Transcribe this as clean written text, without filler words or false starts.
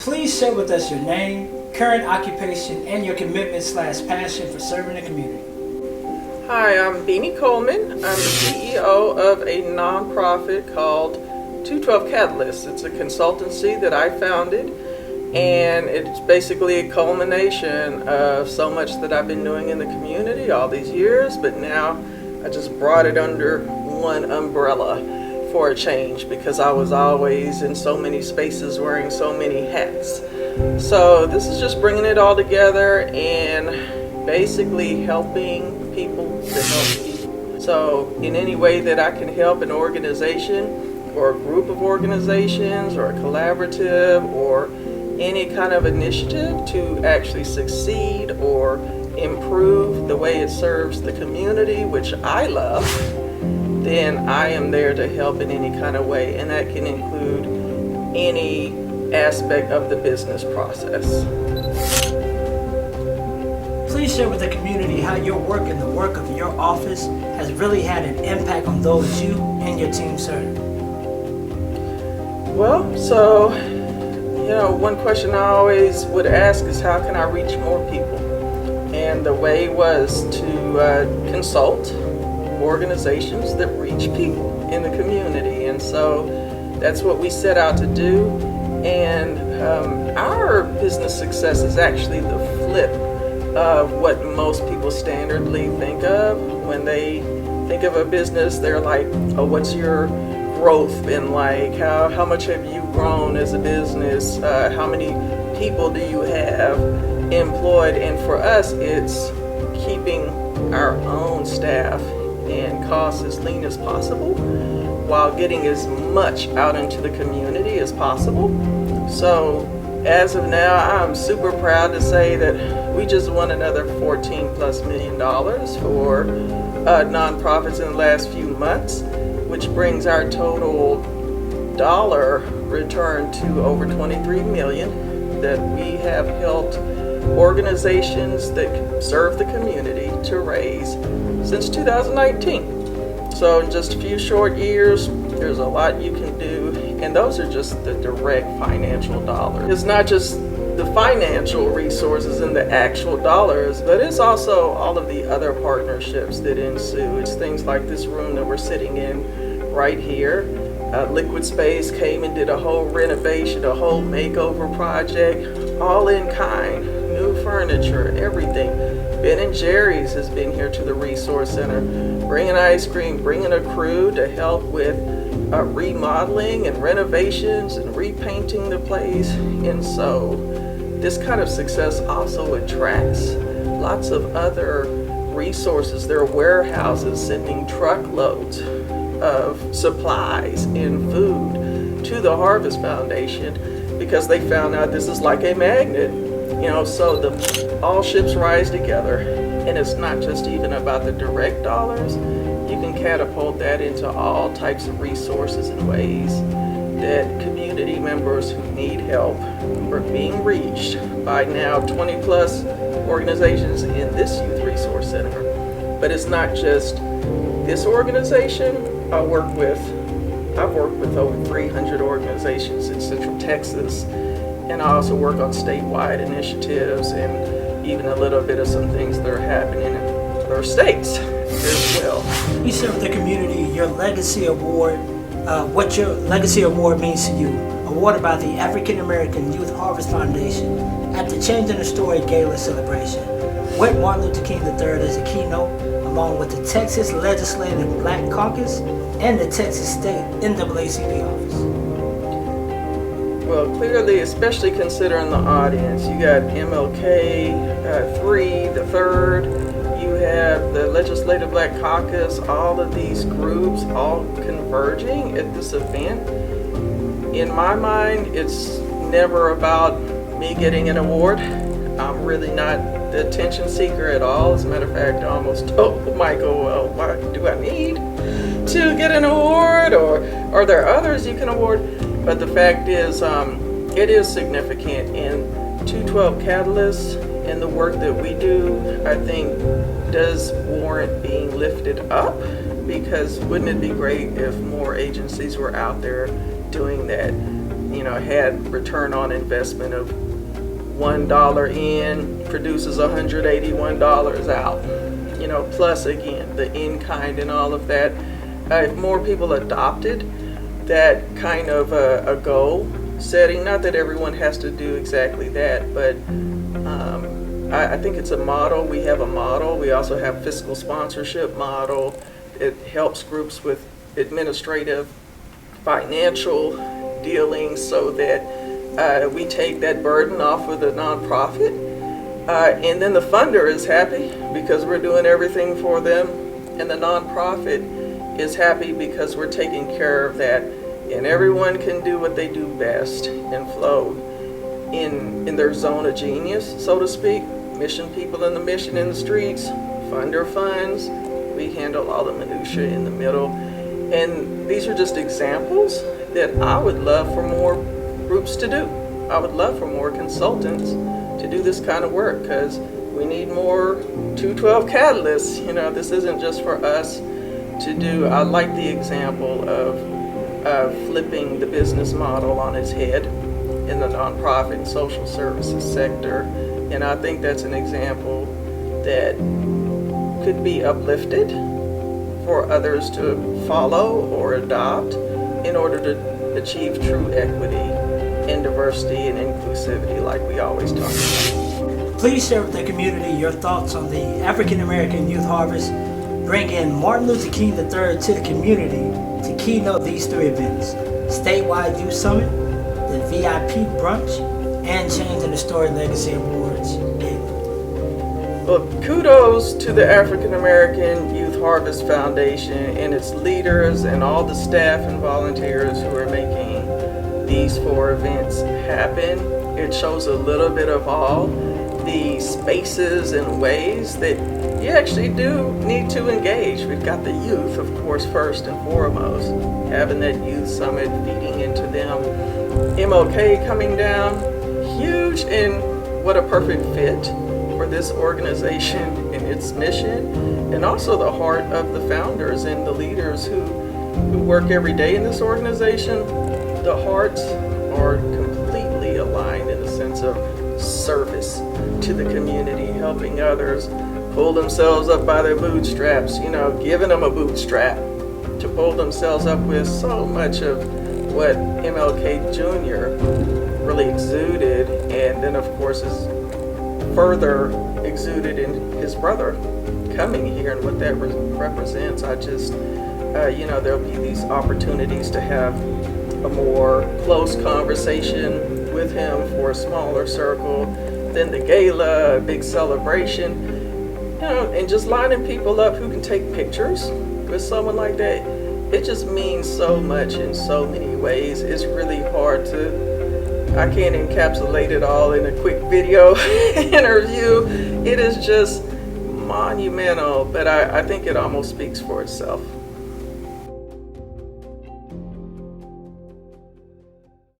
Please share with us your name, current occupation, and your commitment/passion for serving the community. Hi, I'm Bini Coleman. I'm the CEO of a nonprofit called 212 Catalyst. It's a consultancy that I founded, and it's basically a culmination of so much that I've been doing in the community all these years, but now I just brought it under one umbrella for a change because I was always in so many spaces wearing so many hats. So this is just bringing it all together and basically helping people to help people. So in any way that I can help an organization or a group of organizations or a collaborative or any kind of initiative to actually succeed or improve the way it serves the community, which I love, then I am there to help in any kind of way, and that can include any aspect of the business process. Please share with the community how your work and the work of your office has really had an impact on those you and your team serve. Well, so, one question I always would ask is how can I reach more people? And the way was to consult organizations that reach people in the community. And so that's what we set out to do. And our business success is actually the flip of what most people standardly think of. When they think of a business, they're like, oh, what's your growth been like? How much have you grown as a business? How many people do you have employed? And for us, it's keeping our own staff and costs as lean as possible while getting as much out into the community as possible. So as of now, I'm super proud to say that we just won another $14+ million for nonprofits in the last few months, which brings our total dollar return to over $23 million that we have helped organizations that serve the community to raise since 2019. So in just a few short years, there's a lot you can do, and those are just the direct financial dollars. It's not just the financial resources and the actual dollars, but it's also all of the other partnerships that ensue. It's things like this room that we're sitting in right here. Liquid Space came and did a whole renovation, a whole makeover project, all in kind, new furniture, everything. Ben & Jerry's has been here to the Resource Center, bringing ice cream, bringing a crew to help with remodeling and renovations and repainting the place. And so this kind of success also attracts lots of other resources. There are warehouses sending truckloads of supplies and food to the Harvest Foundation because they found out this is like a magnet. So all ships rise together, and it's not just even about the direct dollars. You can catapult that into all types of resources and ways that community members who need help are being reached by now 20+ organizations in this Youth Resource Center. But it's not just this organization. I've worked with over 300 organizations in Central Texas, and I also work on statewide initiatives and even a little bit of some things that are happening in other states as well. You serve the community, your legacy award, what your legacy award means to you, awarded by the African American Youth Harvest Foundation at the Changing the Story Gala celebration, with Martin Luther King III as a keynote, along with the Texas Legislative Black Caucus and the Texas State NAACP office. Well, clearly, especially considering the audience, you got MLK 3, the third, you have the Legislative Black Caucus, all of these groups all converging at this event. In my mind, it's never about me getting an award. I'm really not the attention seeker at all. As a matter of fact, I almost told Michael, well, why do I need to get an award, or are there others you can award? But the fact is, it is significant, and 212 Catalyst and the work that we do, I think, does warrant being lifted up, because wouldn't it be great if more agencies were out there doing that had return on investment of $1 in produces $181 out. Plus again the in-kind and all of that. If more people adopted that kind of a goal setting, not that everyone has to do exactly that, but I think it's a model. We have a model. We also have fiscal sponsorship model. It helps groups with administrative, financial dealings so that we take that burden off of the nonprofit. And then the funder is happy because we're doing everything for them, and the nonprofit is happy because we're taking care of that, and everyone can do what they do best and flow in their zone of genius, so to speak. Mission people in the mission in the streets, funder funds, we handle all the minutia in the middle. And these are just examples that I would love for more groups to do. I would love for more consultants to do this kind of work, because we need more 212 catalysts. This isn't just for us to do. I like the example of flipping the business model on its head in the nonprofit and social services sector. And I think that's an example that could be uplifted for others to follow or adopt in order to achieve true equity and diversity and inclusivity like we always talk about. Please share with the community your thoughts on the African American Youth Harvest, bringing Martin Luther King III to the community to keynote these 3 events: Statewide Youth Summit, the VIP Brunch, and Changing the Story Legacy Awards. Well, kudos to the African American Youth Harvest Foundation and its leaders and all the staff and volunteers who are making these 4 events happen. It shows a little bit of all the spaces and ways that you actually do need to engage. We've got the youth, of course, first and foremost, having that youth summit, feeding into them. MLK coming down, huge, and what a perfect fit for this organization and its mission, and also the heart of the founders and the leaders who work every day in this organization. The hearts are completely aligned in the sense of service to the community, helping others pull themselves up by their bootstraps, giving them a bootstrap to pull themselves up with. So much of what MLK Jr. really exuded, and then of course is further exuded in his brother coming here and what that represents. I just, there'll be these opportunities to have a more close conversation with him for a smaller circle, then the gala, a big celebration, and just lining people up who can take pictures with someone like that. It just means so much in so many ways. It's really hard I can't encapsulate it all in a quick video interview. It is just monumental, but I think it almost speaks for itself.